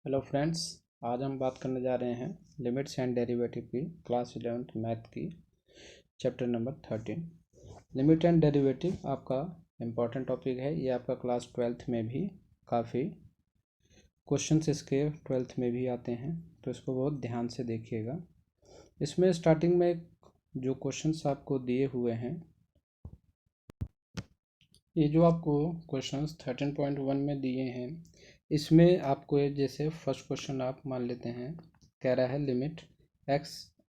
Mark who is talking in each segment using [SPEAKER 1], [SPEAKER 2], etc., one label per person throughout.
[SPEAKER 1] Hello friends, आज हम बात करने जा रहे हैं लिमिट्स एंड डेरिवेटिव की क्लास 11th मैथ की chapter number 13। Limit and derivative आपका इम्पॉर्टेंट टॉपिक है। ये आपका क्लास 12th में भी काफ़ी क्वेश्चंस इसके 12th में भी आते हैं, तो इसको बहुत ध्यान से देखिएगा। इसमें स्टार्टिंग में जो क्वेश्चंस आपको दिए हुए हैं, ये जो आपको क्वेश्चंस 13.1 में दिए हैं, इसमें आपको जैसे फर्स्ट क्वेश्चन आप मान लेते हैं, कह रहा है limit x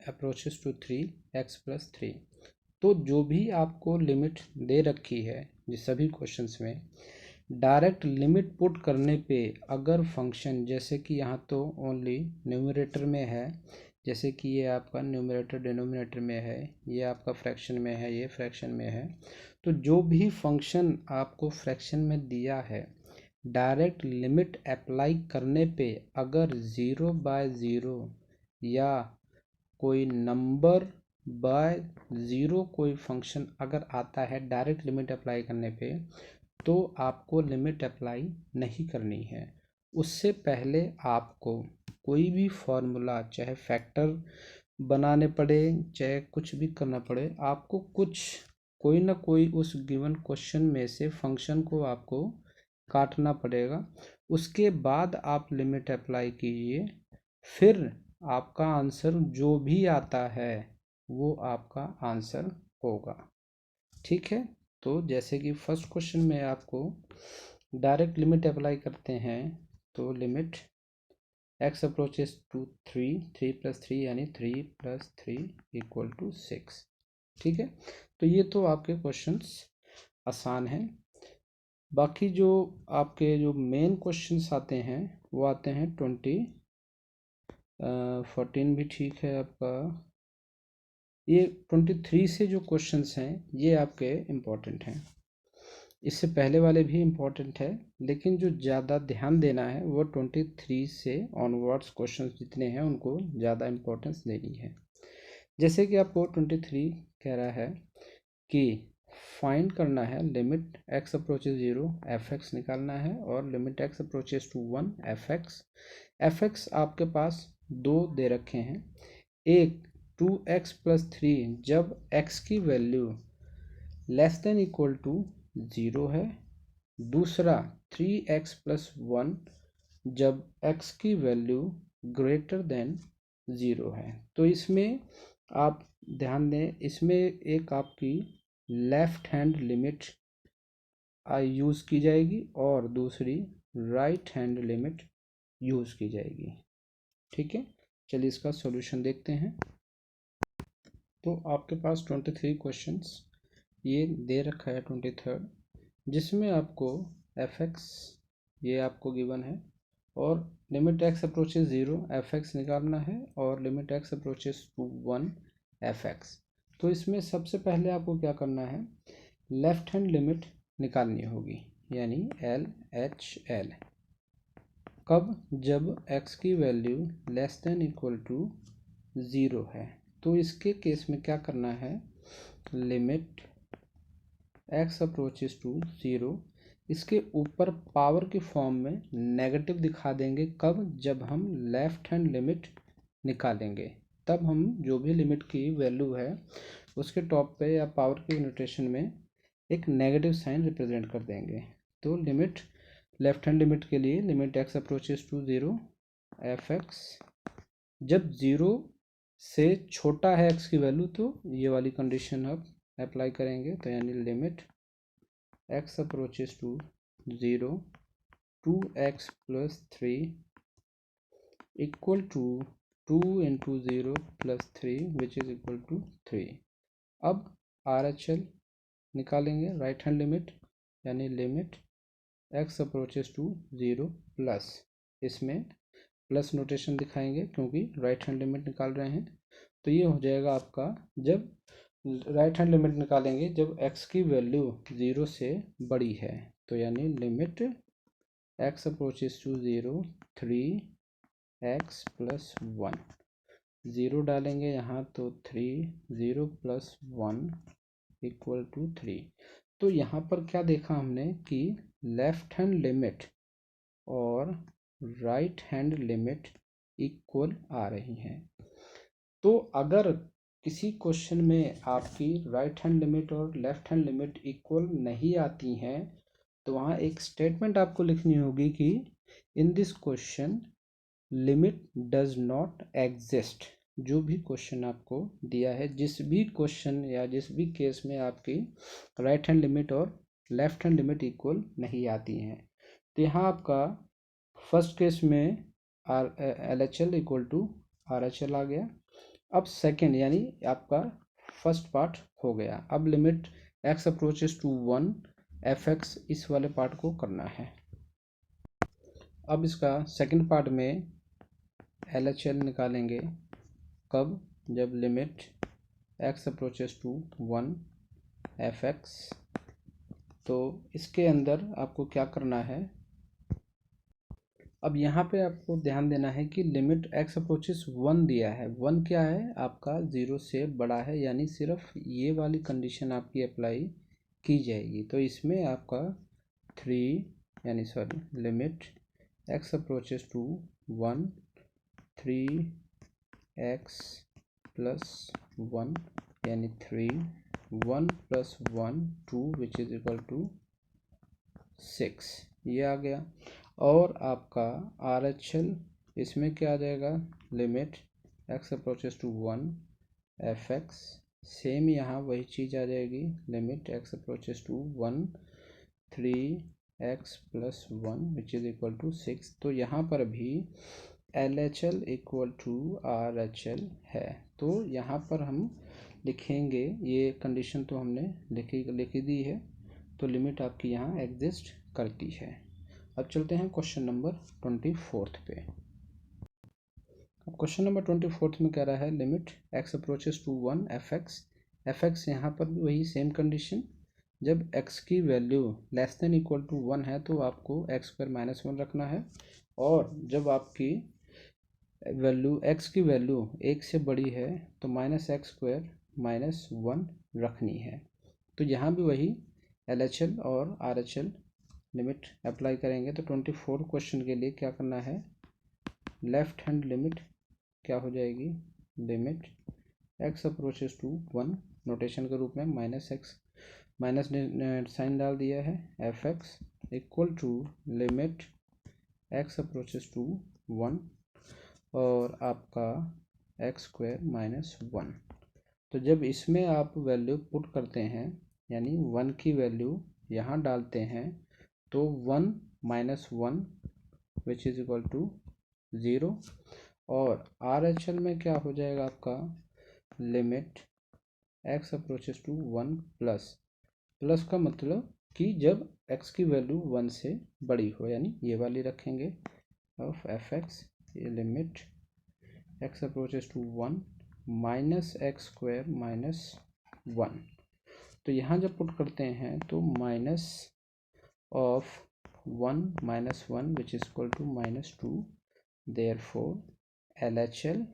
[SPEAKER 1] approaches to 3x + 3। तो जो भी आपको लिमिट दे रखी है ये सभी क्वेश्चंस में, डायरेक्ट लिमिट पुट करने पे अगर फंक्शन, जैसे कि यहाँ तो ओनली न्यूमरेटर में है, जैसे कि ये आपका न्यूमरेटर डिनोमिनेटर में है, ये आपका फ्रैक्शन में है, ये फ्रैक्शन में है, तो जो भी फंक्शन आपको फ्रैक्शन में दिया है, डायरेक्ट लिमिट अप्लाई करने पे अगर 0/0 या कोई नंबर बाय 0 कोई फंक्शन अगर आता है डायरेक्ट लिमिट अप्लाई करने पे, तो आपको लिमिट अप्लाई नहीं करनी है। उससे पहले आपको कोई भी फॉर्मूला, चाहे फैक्टर बनाने पड़े, चाहे कुछ भी करना पड़े, आपको कोई ना कोई उस गिवन क्वेश्चन में से फंक्शन को आपको काटना पड़ेगा। उसके बाद आप लिमिट अप्लाई कीजिए, फिर आपका आंसर जो भी आता है वो आपका आंसर होगा। ठीक है, तो जैसे कि फर्स्ट क्वेश्चन में आपको डायरेक्ट लिमिट अप्लाई करते हैं, तो लिमिट x अप्रोचेस टू 3 + 3 यानी 3 + 3 = 6। ठीक है, तो ये तो आपके क्वेश्चंस आसान हैं। बाकी जो आपके जो मेन क्वेश्चंस आते हैं वो आते हैं 14 भी ठीक है आपका। ये 23 से जो क्वेश्चंस हैं ये आपके इम्पोर्टेंट हैं। इससे पहले वाले भी इम्पोर्टेंट है, लेकिन जो ज़्यादा ध्यान देना है वो 23 से ऑनवर्ड्स क्वेश्चंस जितने हैं उनको ज़्यादा इम्पोर्टेंस देनी है। जैसे कि आपको 23 कह रहा है कि फाइंड करना है लिमिट x अप्रोचेस 0 f(x) निकालना है, और limit x approaches to 1 f(x) आपके पास दो दे रखे हैं। एक 2x + 3 जब x की value less than equal to 0 है, दूसरा 3x + 1 जब x की वैल्यू ग्रेटर देन 0 है। तो इसमें आप ध्यान दें, इसमें एक आपकी लेफ्ट हैंड लिमिट यूज़ की जाएगी और दूसरी राइट हैंड लिमिट यूज़ की जाएगी। ठीक है, चलिए इसका सॉल्यूशन देखते हैं। तो आपके पास 23 क्वेश्चंस ये दे रखा है 23rd, जिसमें आपको f(x) ये आपको गिवन है, और लिमिट x अप्रोचेस 0 f(x) निकालना है, और limit x approaches to 1 f(x). तो इसमें सबसे पहले आपको क्या करना है, लेफ्ट हैंड लिमिट निकालनी होगी, यानी LHL। कब? जब x की value less than equal to 0 है। तो इसके केस में क्या करना है, लिमिट x अप्रोचेस टू 0, इसके ऊपर पावर की फॉर्म में नेगेटिव दिखा देंगे। कब? जब हम लेफ्ट हैंड लिमिट निकालेंगे, तब हम जो भी लिमिट की वैल्यू है उसके टॉप पे या पावर की नोटेशन में एक नेगेटिव साइन रिप्रेजेंट कर देंगे। तो लिमिट लेफ्ट हैंड लिमिट के लिए limit x approaches to 0 f(x) जब 0 से छोटा है x की वैल्यू, तो ये वाली कंडीशन अब अप्लाई करेंगे, तो यानी limit x approaches to 0 2x + 3 equal to 2 × 0 + 3 which is equal to 3। अब RHL निकालेंगे, राइट हैंड लिमिट, यानी limit x approaches to 0 plus, इसमें प्लस नोटेशन दिखाएंगे क्योंकि राइट हैंड लिमिट निकाल रहे हैं। तो ये हो जाएगा आपका, जब राइट हैंड लिमिट निकालेंगे जब x की वैल्यू 0 से बड़ी है, तो यानी limit x approaches to 0 3x + 1, 0 डालेंगे यहाँ, तो 3 0 + 1 = 3। तो यहाँ पर क्या देखा हमने कि लेफ्ट हैंड लिमिट और राइट हैंड लिमिट इक्वल आ रही हैं। तो अगर किसी क्वेश्चन में आपकी राइट हैंड लिमिट और लेफ्ट हैंड लिमिट इक्वल नहीं आती हैं तो वहाँ एक स्टेटमेंट आपको लिखनी होगी कि in this question limit does not exist. जो भी क्वेश्चन आपको दिया है, जिस भी क्वेश्चन या जिस भी केस में आपकी राइट हैंड लिमिट और लेफ्ट हैंड लिमिट इक्वल नहीं आती हैं, तो यहाँ आपका फर्स्ट केस में LHL इक्वल टू RHL आ गया। अब सेकेंड यानी आपका फर्स्ट पार्ट हो गया। अब limit x approaches to 1 fx, इस वाले पार्ट को करना है। अब इसका सेकेंड पार्ट में LHL निकालेंगे कब, जब limit x approaches to 1 fx। तो इसके अंदर आपको क्या करना है, अब यहाँ पे आपको ध्यान देना है कि लिमिट x अप्रोचेस 1 दिया है। 1 क्या है आपका 0 से बड़ा है, यानी सिर्फ ये वाली कंडीशन आपकी अप्लाई की जाएगी। तो इसमें आपका 3 यानी sorry limit x approaches to 1 3x plus 1 यानी 3 1 plus 1 2 which is equal to 6, ये आ गया। और आपका RHL इसमें क्या आ जाएगा, limit x approaches to 1 fx, same यहाँ वही चीज़ आ जाएगी, limit x approaches to 1 3x plus 1 which is equal to 6। तो यहाँ पर भी LHL इक्वल टू RHL है। तो यहाँ पर हम लिखेंगे, ये कंडीशन तो हमने लिखी दी है, तो लिमिट आपकी यहाँ एग्जिस्ट करती है। अब चलते हैं क्वेश्चन नंबर 24 पे। अब क्वेश्चन नंबर 24 में कह रहा है limit x approaches to 1 fx यहाँ पर भी वही सेम कंडीशन, जब x की value less than equal to 1 है तो आपको x स्क्वायर माइनस 1 रखना है, और जब आपकी वैल्यू x की वैल्यू 1 से बड़ी है तो माइनस एक्स स्क्वायर माइनस 1 रखनी है। तो यहाँ भी वही LHL और RHL लिमिट अप्लाई करेंगे। तो 24 क्वेश्चन के लिए क्या करना है, लेफ्ट हैंड लिमिट क्या हो जाएगी, limit x approaches to 1 notation के रूप में माइनस एक्स माइनस साइन डाल दिया है fx equal to limit x approaches to 1 और आपका एक्स स्क्वायर माइनस 1। तो जब इसमें आप वैल्यू पुट करते हैं यानी 1 की वैल्यू यहाँ डालते हैं तो 1 minus 1 which is equal to 0, और RHL में क्या हो जाएगा आपका, limit x approaches to 1 plus का मतलब कि जब x की वैल्यू 1 से बड़ी हो, यानी ये वाली रखेंगे ऑफ fx, ये limit x approaches to 1 minus x square minus 1। तो यहाँ जब पुट करते हैं तो minus of 1 minus 1 which is equal to minus 2, therefore LHL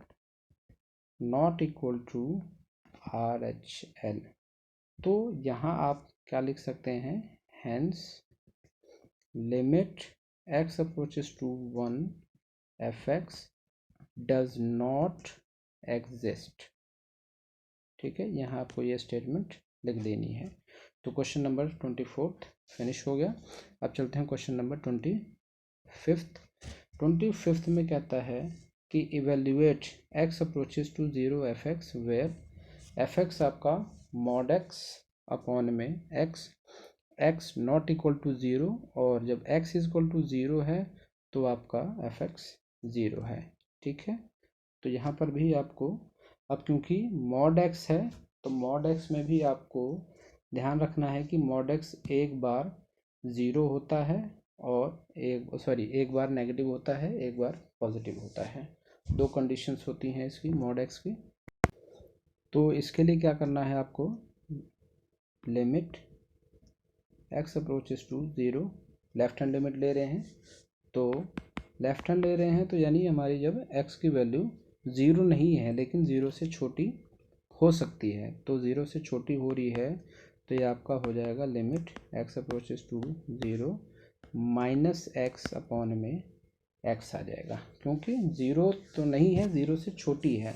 [SPEAKER 1] not equal to RHL। तो यहाँ आप क्या लिख सकते हैं, hence limit x approaches to 1 fx does not exist। ठीक है, यहाँ आपको ये स्टेटमेंट लिख देनी है। तो क्वेश्चन नंबर 24 फिनिश हो गया। अब चलते हैं क्वेश्चन नंबर 25 में कहता है कि evaluate x approaches to 0 fx where fx आपका मॉड x अपॉन में x नॉट इक्वल टू 0, और जब x इक्वल टू 0 है तो आपका fx 0 है। ठीक है, तो यहाँ पर भी आपको, अब क्योंकि मॉड x है तो मॉड x में भी आपको ध्यान रखना है कि मॉड x एक बार 0 होता है और एक बार नेगेटिव होता है, एक बार पॉजिटिव होता है। दो कंडीशंस होती हैं इसकी मॉड x की। तो इसके लिए क्या करना है आपको, limit x approaches to 0, left hand limit ले रहे हैं, तो लेफ्ट हैंड ले रहे हैं तो यानी हमारी जब x की वैल्यू 0 नहीं है लेकिन 0 से छोटी हो सकती है, तो 0 से छोटी हो रही है तो ये आपका हो जाएगा limit x approaches to 0 minus x upon में एक्स आ जाएगा, क्योंकि ज़ीरो तो नहीं है, ज़ीरो से छोटी है,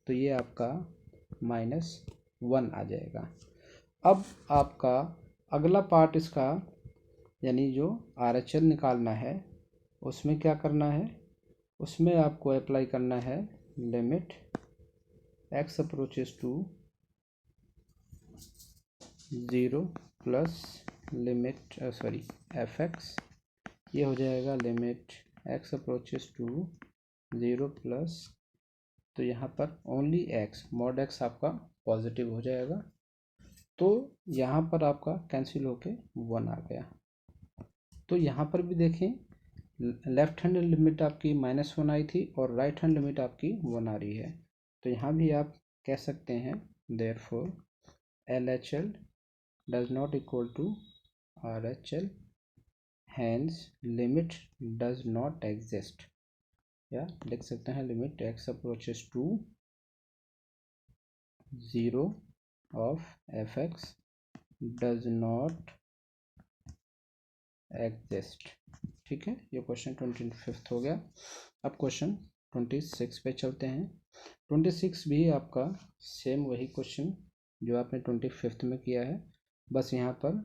[SPEAKER 1] तो ये आपका -1 आ जाएगा। अब आपका अगला पार्ट इसका, यानी जो RHL निकालना है, उसमें क्या करना है, उसमें आपको अप्लाई करना है limit x approaches to 0 plus limit fx, ये हो जाएगा limit x approaches to 0 plus, तो यहाँ पर ओनली x, मॉड x आपका पॉजिटिव हो जाएगा, तो यहाँ पर आपका कैंसिल होके 1 आ गया। तो यहाँ पर भी देखें, लेफ्ट हैंड लिमिट आपकी -1 आई थी और राइट हैंड लिमिट आपकी 1 आ रही है, तो यहाँ भी आप कह सकते हैं therefore LHL does not equal to RHL, hence limit does not exist, या लिख सकते हैं limit x approaches to 0 of fx does not exist. ठीक है, ये क्वेश्चन 25 हो गया। अब क्वेश्चन 26 पे चलते हैं। 26 भी आपका सेम वही क्वेश्चन जो आपने 25 में किया है, बस यहाँ पर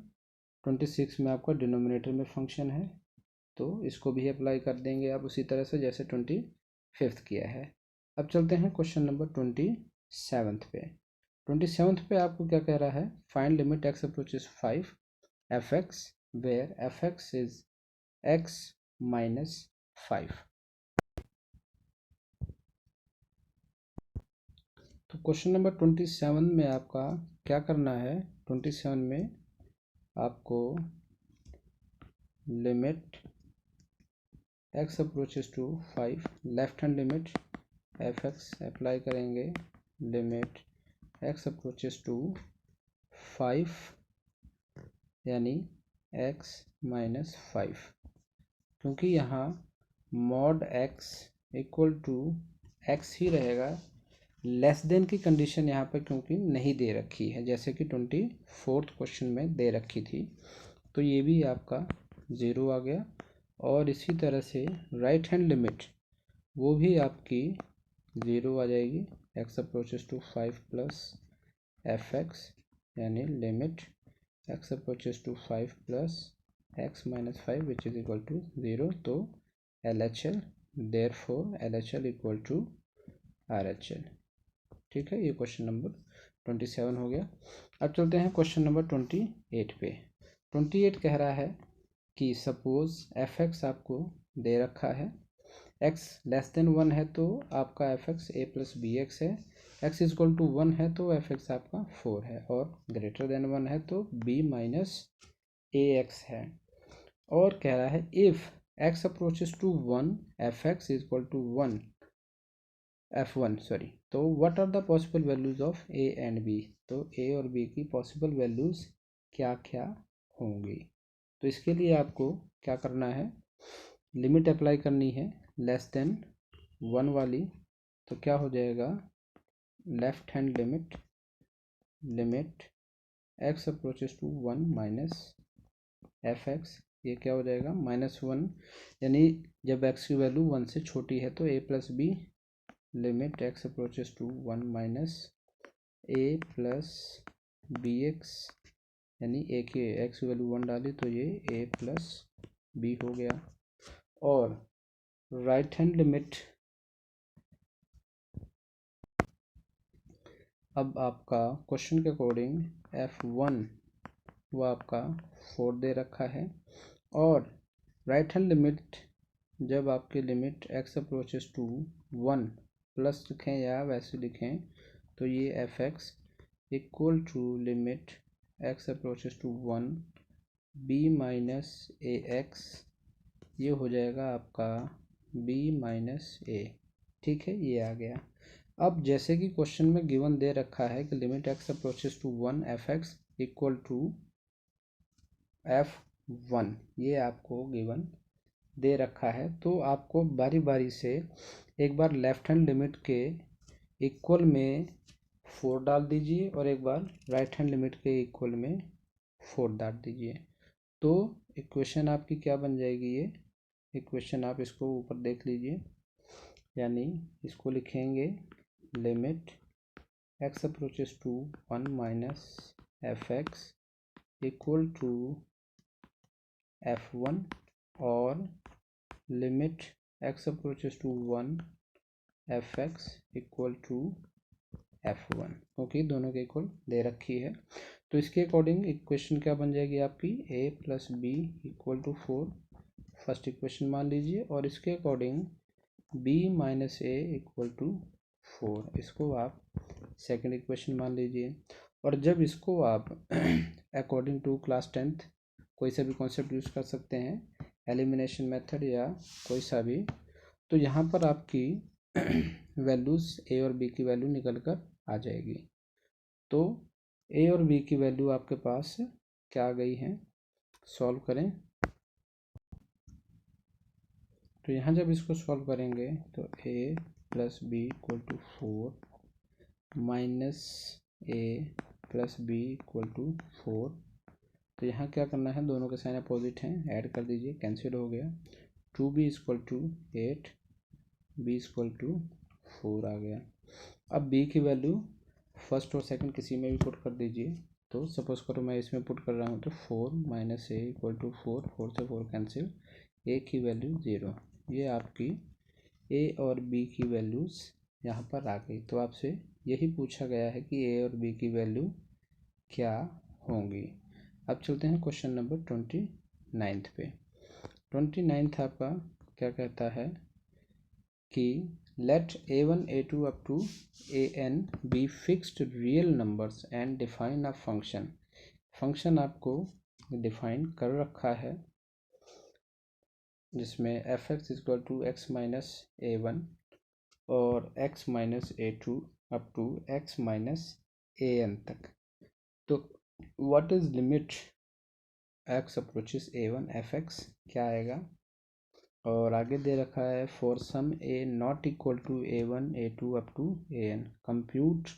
[SPEAKER 1] 26 में आपका डिनोमिनेटर में फंक्शन है, तो इसको भी अप्लाई कर देंगे आप उसी तरह से जैसे 25 किया है। अब चलते हैं क्वेश्चन नंबर 27 पे। 27 पे आपको क्या कह रहा है, find limit x approaches 5 fx where fx is x -5। तो क्वेश्चन नंबर 27 में आपका क्या करना है, 27 में आपको limit x approaches to 5, left hand limit fx apply करेंगे, लिमिट x अप्रोचेस टू 5 यानी x -5, क्योंकि यहाँ mod x equal to x ही रहेगा, लेस देन की कंडीशन यहाँ पर क्योंकि नहीं दे रखी है, जैसे कि 24th क्वेश्चन में दे रखी थी, तो ये भी आपका 0 आ गया। और इसी तरह से राइट हैंड लिमिट वो भी आपकी 0 आ जाएगी, x approaches to 5 plus fx यानी limit x approaches to 5 plus x -5 which is equal to 0, तो LHL therefore LHL equal to RHL। ठीक है, ये क्वेश्चन नंबर 27 हो गया। अब चलते हैं क्वेश्चन नंबर 28 पे। 28 कह रहा है कि सपोज fx आपको दे रखा है, x लेस देन 1 है तो आपका fx a plus b x है, x इक्वल टू 1 है तो fx आपका 4 है, और ग्रेटर देन 1 है तो b माइनस ax है। और कह रहा है if x approaches to 1 fx equal to 1 f1 तो what are the possible values of a and b, तो a और b की पॉसिबल वैल्यूज क्या क्या होंगी। तो इसके लिए आपको क्या करना है, लिमिट अप्लाई करनी है लेस देन 1 वाली, तो क्या हो जाएगा, left hand limit x approaches to 1 minus fx, ये क्या हो जाएगा -1, यानी जब x की वैल्यू 1 से छोटी है तो a plus b, limit x approaches to 1 minus a plus b x, यानी a की x वैल्यू 1 डाली तो ये a प्लस b हो गया। और राइट हैंड लिमिट, अब आपका क्वेश्चन के अकॉर्डिंग f1 वो आपका 4 दे रखा है, और राइट हैंड लिमिट जब आपके limit x approaches to 1 plus लिखें या वैसे लिखें, तो ये fx equal to limit x approaches to 1 b minus ax, ये हो जाएगा आपका b माइनस a। ठीक है, ये आ गया। अब जैसे कि क्वेश्चन में गिवन दे रखा है कि limit x approaches to 1 fx equal to f1, ये आपको गिवन दे रखा है, तो आपको बारी बारी से एक बार लेफ्ट हैंड लिमिट के इक्वल में 4 डाल दीजिए और एक बार राइट हैंड लिमिट के इक्वल में 4 डाल दीजिए, तो इक्वेशन आपकी क्या बन जाएगी, ये इक्वेशन आप इसको ऊपर देख लीजिए, यानी इसको लिखेंगे limit x approaches to 1 minus f x equal to f1 और limit x approaches to 1 f x equal to f1, क्योंकि दोनों के इक्वल दे रखी है। तो इसके अकॉर्डिंग इक्वेशन क्या बन जाएगी आपकी, a plus b equal to 4 first equation मान लीजिए, और इसके according b minus a equal to 4, इसको आप सेकंड इक्वेशन मान लीजिए। और जब इसको आप अकॉर्डिंग टू क्लास 10th कोई सा भी कॉन्सेप्ट यूज़ कर सकते हैं, एलिमिनेशन मेथड या कोई सा भी, तो यहाँ पर आपकी वैल्यूज़ ए और बी की वैल्यू निकल कर आ जाएगी। तो ए और बी की वैल्यू आपके पास क्या आ गई है, सॉल्व करें। तो यहाँ जब इसको सॉल्व करेंगे तो a plus b equal to 4 minus a plus b equal to 4, तो यहाँ क्या करना है, दोनों के साइन अपोजिट हैं, ऐड कर दीजिए, कैंसिल हो गया। 2b equal to 8, b equal to 4 आ गया। अब b की वैल्यू फर्स्ट और सेकंड किसी में भी पुट कर दीजिए। तो सपोज करो मैं इसमें पुट कर रहा हूँ, तो 4 माइनस ए इक्वल टू 4, 4 से 4 कैंसिल, ए की वैल्यू 0। ये आपकी ए और बी की वैल्यूज़ यहाँ पर आ गई। तो आपसे यही पूछा गया है कि ए और बी की वैल्यू क्या होंगी। अब चलते हैं क्वेश्चन नंबर 29 पे। 29 आपका क्या कहता है कि let a1 a2 up to an be fixed real numbers and define a function। Function आपको डिफाइन कर रखा है जिसमें f x equal to x minus a one और x minus a two up to x minus a n तक। तो what is limit x approaches a one f x क्या आएगा, और आगे दे रखा है for some a not equal to a one a two up to a n compute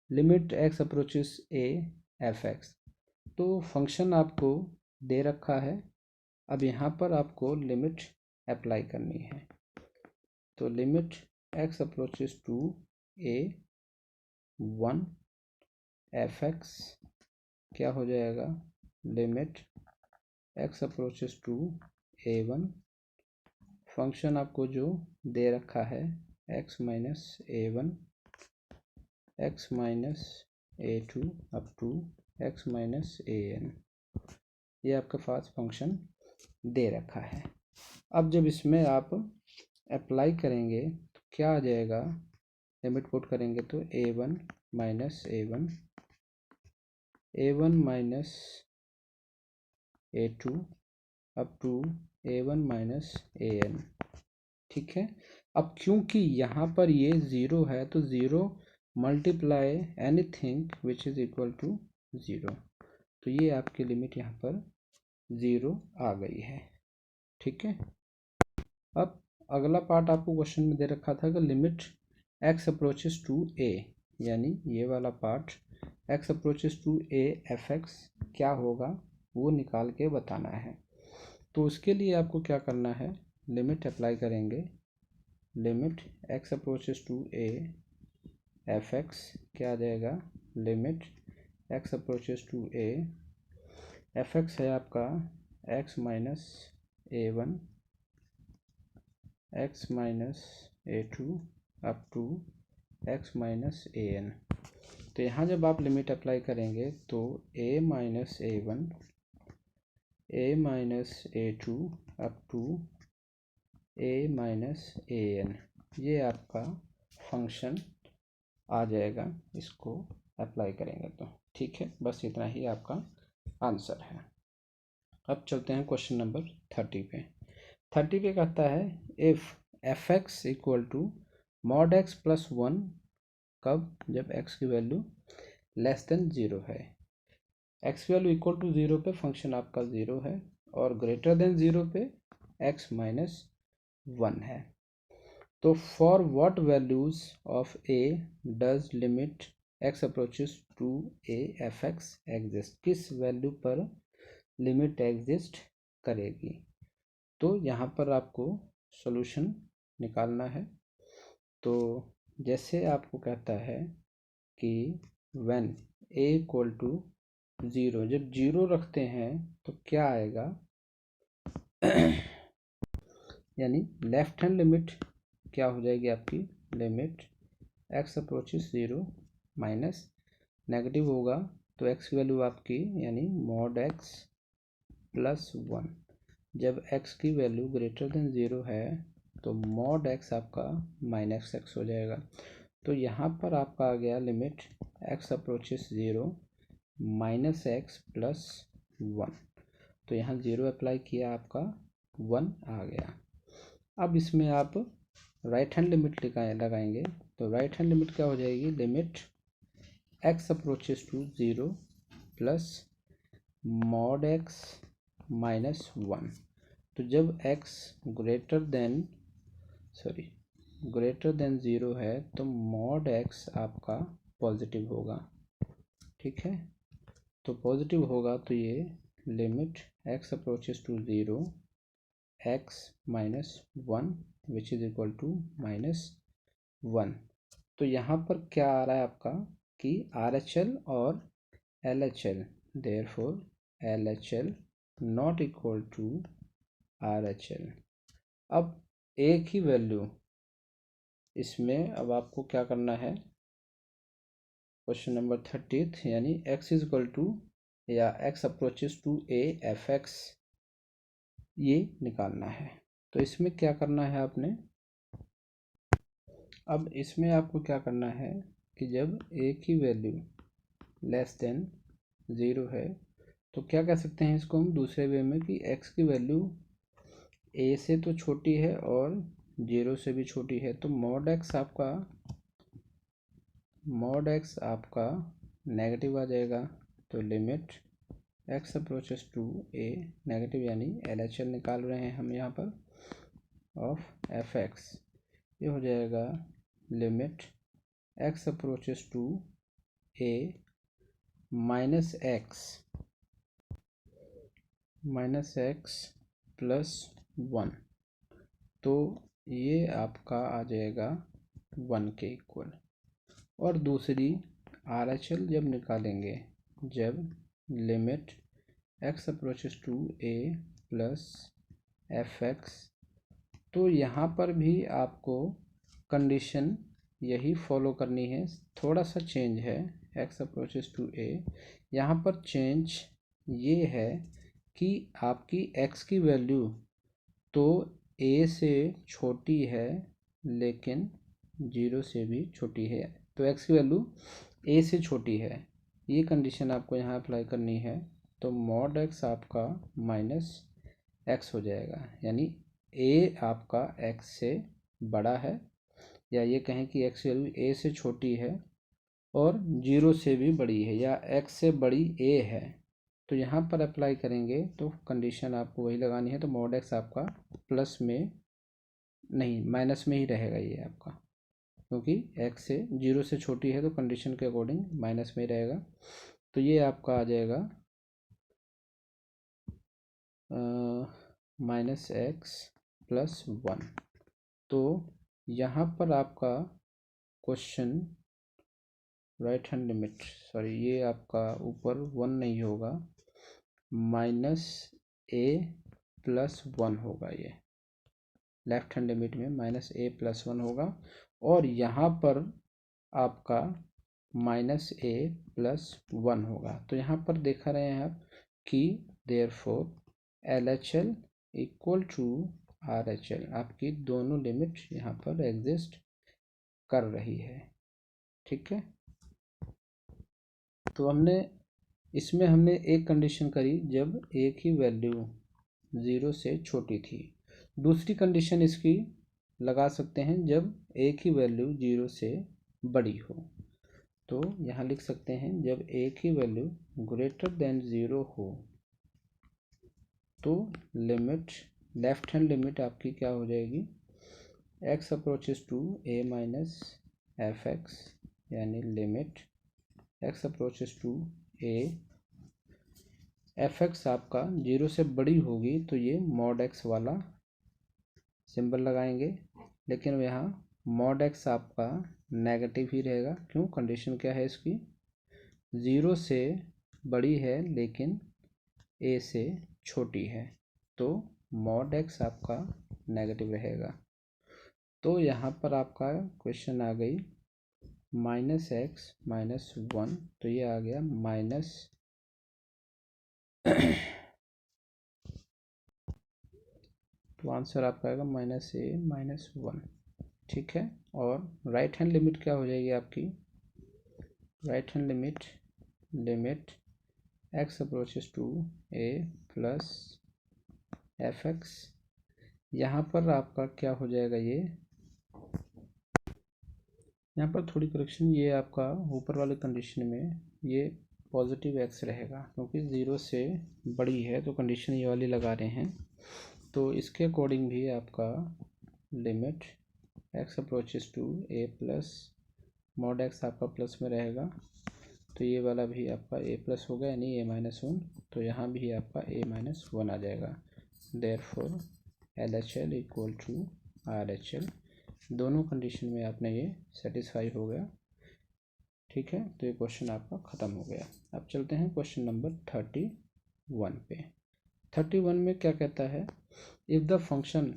[SPEAKER 1] limit x approaches a f x. तो फंक्शन आपको दे रखा है, अब यहाँ पर आपको लिमिट अप्लाई करनी है। तो limit x approaches to a one f x क्या हो जाएगा, limit x approaches to a one, function आपको जो दे रखा है x minus a one x minus a two up to x minus a n, ये आपके पास फंक्शन दे रखा है। अब जब इसमें आप अप्लाई करेंगे तो क्या आ जाएगा, लिमिट पुट करेंगे तो a one minus a one, a one minus a two up to a one minus a n. ठीक है। अब क्योंकि यहाँ पर ये ज़ीरो है तो zero multiply anything which is equal to zero, तो ये आपकी लिमिट यहाँ पर ज़ीरो आ गई है। ठीक है। अब अगला पार्ट आपको क्वेश्चन में दे रखा था कि limit x approaches to a, यानी ये वाला part x approaches to a f x क्या होगा वो निकाल के बताना है। तो उसके लिए आपको क्या करना है, लिमिट अप्लाई करेंगे, limit x approaches to a f x क्या आ जाएगा, limit x approaches to a f x है आपका x minus a one x minus a two up to x minus a n. तो यहाँ जब आप लिमिट अप्लाई करेंगे तो a minus a one a minus a two up to a minus a n, ये आपका फंक्शन आ जाएगा इसको अप्लाई करेंगे तो। ठीक है, बस इतना ही आपका आंसर है। अब चलते हैं क्वेश्चन नंबर 30 पे। 30 पे कहता है if f x equal to mod x plus one, कब, जब एक्स की वैल्यू लेस देन ज़ीरो है। एक्स की वैल्यू इक्वल टू ज़ीरो पे फंक्शन आपका ज़ीरो है, और ग्रेटर देन ज़ीरो पे एक्स माइनस वन है। तो for what values of a does limit x approaches to a f x exist, किस वैल्यू पर लिमिट एग्जिस्ट करेगी। तो यहाँ पर आपको सॉल्यूशन निकालना है। तो जैसे आपको कहता है कि व्हेन a इक्वल टू 0, जब 0 रखते हैं तो क्या आएगा यानी लेफ्ट हैंड लिमिट क्या हो जाएगी आपकी, limit x approaches 0 minus negative होगा तो x की वैल्यू आपकी यानी मॉड x प्लस 1। जब x की वैल्यू ग्रेटर देन 0 है तो मॉड x आपका माइनस x हो जाएगा। तो यहाँ पर आपका आ गया limit x approaches 0 minus x plus 1। तो यहाँ 0 अप्लाई किया, आपका 1 आ गया। अब इसमें आप राइट हैंड लिमिट लगाएंगे तो राइट हैंड लिमिट क्या हो जाएगी, limit x approaches to 0 plus mod x minus 1। तो जब x ग्रेटर देन 0 है तो मॉड x आपका पॉजिटिव होगा। ठीक है, तो पॉजिटिव होगा तो ये limit x approaches to 0 x minus 1 which is equal to minus 1। तो यहाँ पर क्या आ रहा है आपका कि RHL और LHL, therefore LHL not equal to RHL। अब एक ही वैल्यू इसमें, अब आपको क्या करना है, क्वेश्चन नंबर 30 यानी x इज इक्वल टू या x approaches to a fx ये निकालना है। तो इसमें क्या करना है आपने, अब इसमें आपको क्या करना है कि जब a की वैल्यू लेस देन 0 है तो क्या कह सकते हैं इसको हम दूसरे वे में कि x की वैल्यू a से तो छोटी है और 0 से भी छोटी है। तो मॉड x आपका नेगेटिव आ जाएगा। तो limit x approaches to a negative यानी LHL निकाल रहे हैं हम यहाँ पर ऑफ fx, ये हो जाएगा limit x approaches to a minus x plus 1। तो ये आपका आ जाएगा 1 के इक्वल। और दूसरी RHL जब निकालेंगे, जब limit x approaches to a plus fx, तो यहाँ पर भी आपको कंडीशन यही फॉलो करनी है, थोड़ा सा चेंज है x अप्रोचेस टू a। यहाँ पर चेंज ये है कि आपकी x की वैल्यू तो a से छोटी है लेकिन 0 से भी छोटी है। तो x की वैल्यू a से छोटी है, ये कंडीशन आपको यहाँ अप्लाई करनी है। तो मॉड x आपका माइनस x हो जाएगा, यानी a आपका x से बड़ा है, या ये कहें कि x की वैल्यू a से छोटी है और 0 से भी बड़ी है, या x से बड़ी a है। तो यहाँ पर अप्लाई करेंगे तो कंडीशन आपको वही लगानी है। तो मॉड x आपका प्लस में नहीं माइनस में ही रहेगा ये आपका, क्योंकि x से 0 से छोटी है तो कंडीशन के अकॉर्डिंग माइनस में ही रहेगा। तो ये आपका आ जाएगा माइनस x प्लस 1। तो यहाँ पर आपका question right hand limit, sorry ये आपका ऊपर 1 नहीं होगा, माइनस a प्लस 1 होगा। ये लेफ्ट हैंड लिमिट में माइनस a प्लस 1 होगा और यहाँ पर आपका माइनस a प्लस 1 होगा। तो यहाँ पर देखा रहे हैं आप कि therefore LHL equal to RHL, आपकी दोनों लिमिट यहाँ पर एग्जिस्ट कर रही है। ठीक है, तो हमने एक कंडीशन करी जब a की वैल्यू 0 से छोटी थी। दूसरी कंडीशन इसकी लगा सकते हैं जब a की वैल्यू 0 से बड़ी हो। तो यहाँ लिख सकते हैं जब a की वैल्यू ग्रेटर देन 0 हो तो लिमिट लेफ्ट हैंड लिमिट आपकी क्या हो जाएगी, x approaches to a minus fx, यानी limit x approaches to a f x आपका 0 से बड़ी होगी तो ये मॉड एक्स वाला सिंबल लगाएंगे, लेकिन यहाँ मॉड एक्स आपका नेगेटिव ही रहेगा। क्यों? कंडीशन क्या है इसकी? 0 से बड़ी है लेकिन ए से छोटी है, तो मॉड एक्स आपका नेगेटिव रहेगा। तो यहाँ पर आपका क्वेश्चन आ गई -x-1, तो ये आ गया माइनस तो आंसर आपका आएगा -a-1। ठीक है। और राइट हैंड लिमिट क्या हो जाएगी आपकी? Right hand limit x approaches to a plus f x. यहाँ पर आपका क्या हो जाएगा? ये यहाँ पर थोड़ी करेक्शन, ये आपका ऊपर वाले कंडीशन में ये पॉजिटिव x रहेगा, क्योंकि 0 से बड़ी है तो कंडीशन ये वाली लगा रहे हैं। तो इसके अकॉर्डिंग भी आपका limit x approaches to a plus mod x आपका प्लस में रहेगा, तो ये वाला भी आपका a प्लस होगा, यानी a-1। तो यहाँ भी आपका a-1 आ जाएगा। Therefore LHL equal to RHL। दोनों कंडीशन में आपने ये सेटिस्फाई हो गया। ठीक है, तो ये क्वेश्चन आपका ख़त्म हो गया। अब चलते हैं क्वेश्चन नंबर 31 पे। 31 में क्या कहता है? If the function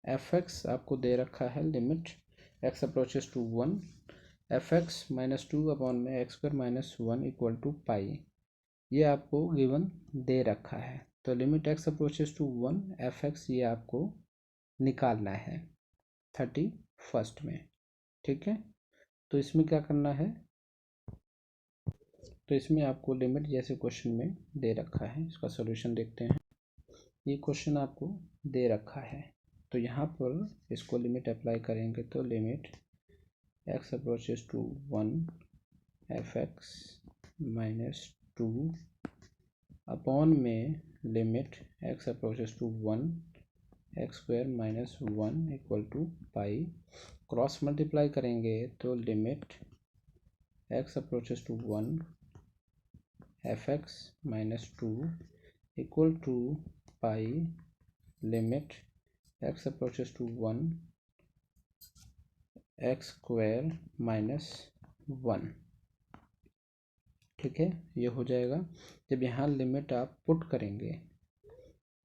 [SPEAKER 1] f x आपको दे रखा है, limit x approaches to 1 f(x-2) upon में x2-1 इक्वल टू पाई, ये आपको गिवन दे रखा है। तो limit x approaches to 1 f(x) ये आपको निकालना है 31 में। ठीक है, तो इसमें क्या करना है? तो इसमें आपको लिमिट जैसे क्वेश्चन में दे रखा है, इसका सॉल्यूशन देखते हैं। ये क्वेश्चन आपको दे रखा है, तो यहाँ पर इसको लिमिट अप्लाई करेंगे तो limit x approaches to 1 f(x-2) upon में limit x approaches to 1 x2-1 equal to pi. Cross multiply करेंगे तो limit x approaches to 1 f(x-2) equal to pi limit x approaches to 1 x2-1। ठीक है, ये हो जाएगा। जब यहाँ लिमिट आप पुट करेंगे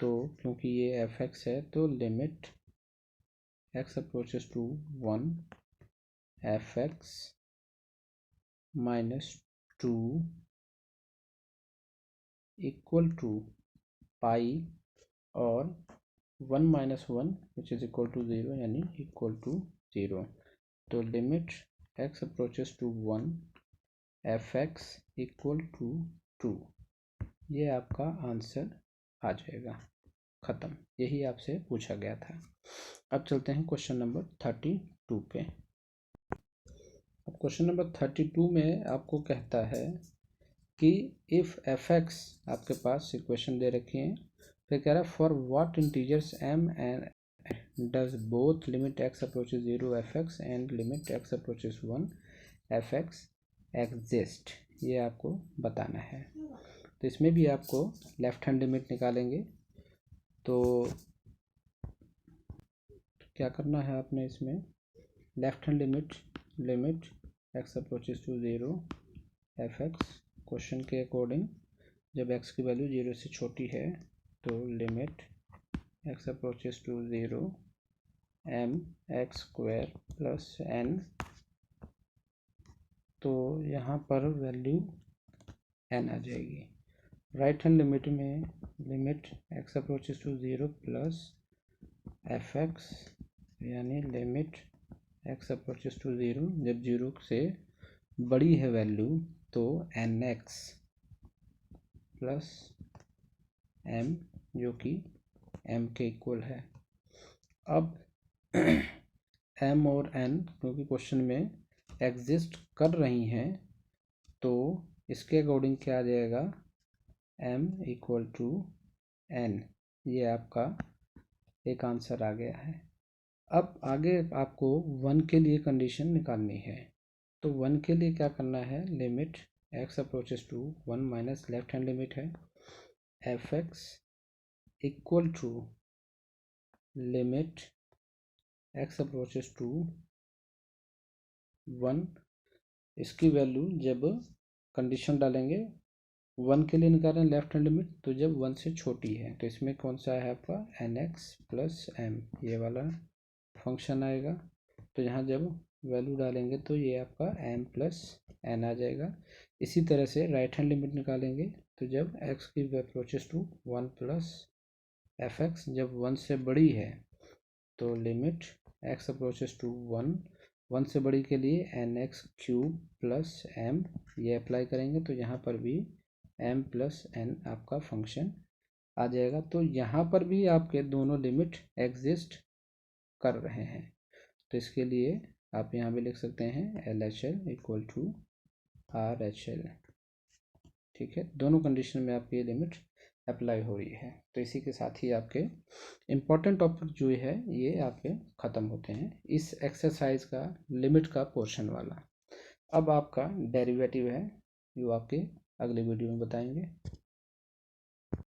[SPEAKER 1] तो क्योंकि ये f(x) है तो limit x approaches to 1 f(x-2) equal to pi और 1-1 विच इज इक्वल टू 0, यानी इक्वल टू 0। तो limit x approaches to 1 f(x) equal to 2, ये आपका आंसर आ जाएगा। ख़त्म, यही आपसे पूछा गया था। अब चलते हैं क्वेश्चन नंबर 32 पे। अब क्वेश्चन नंबर 32 में आपको कहता है कि इफ़ f(x) आपके पास इक्वेशन दे रखी है, फिर कह रहा है for what integers m and does both limit x approaches 0 f(x) and limit x approaches 1 f(x) exist, ये आपको बताना है। तो इसमें भी आपको लेफ्ट हैंड लिमिट निकालेंगे। तो क्या करना है आपने? इसमें left hand limit x approaches to 0 f(x) question के अकॉर्डिंग जब x की वैल्यू 0 से छोटी है तो limit x approaches to 0 mx² plus n, तो यहाँ पर वैल्यू n आ जाएगी। राइट हैंड लिमिट में limit x approaches to 0 plus f(x), यानी लिमिट x अप्रोचेस टू 0, जब 0 से बड़ी है वैल्यू तो nx प्लस m, जो कि m के इक्वल है। अब m और n क्योंकि क्वेश्चन में एग्जिस्ट कर रही हैं, तो इसके अकॉर्डिंग क्या आ जाएगा? m इक्वल टू n, ये आपका एक आंसर आ गया है। अब आगे आपको 1 के लिए कंडीशन निकालनी है। तो 1 के लिए क्या करना है? Limit x approaches to 1 minus left hand limit है f x equal to limit x approaches to 1। इसकी वैल्यू जब कंडीशन डालेंगे 1 के लिए निकाल रहे हैं लेफ्ट हैंड लिमिट, तो जब 1 से छोटी है तो इसमें कौन सा है आपका एन एक्स प्लस एम, ये वाला फंक्शन आएगा। तो यहाँ जब वैल्यू डालेंगे तो ये आपका एम प्लस एन आ जाएगा। इसी तरह से राइट हैंड लिमिट निकालेंगे तो जब एक्स की approaches to 1 plus f x जब 1 से बड़ी है तो लिमिट एक्स अप्रोचेस टू 1 से बड़ी के लिए n x cube plus m ये अप्लाई करेंगे, तो यहाँ पर भी एम प्लस एन आपका फंक्शन आ जाएगा। तो यहाँ पर भी आपके दोनों लिमिट एग्जिस्ट कर रहे हैं। तो इसके लिए आप यहाँ भी लिख सकते हैं L H L equal to R H L. ठीक है, दोनों कंडीशन में आपकी ये लिमिट अप्लाई हो रही है। तो इसी के साथ ही आपके इम्पॉर्टेंट टॉपिक जो है ये आपके ख़त्म होते हैं इस एक्सरसाइज का लिमिट का पोर्शन वाला। अब आपका डेरिवेटिव है जो आपके अगले वीडियो में बताएंगे।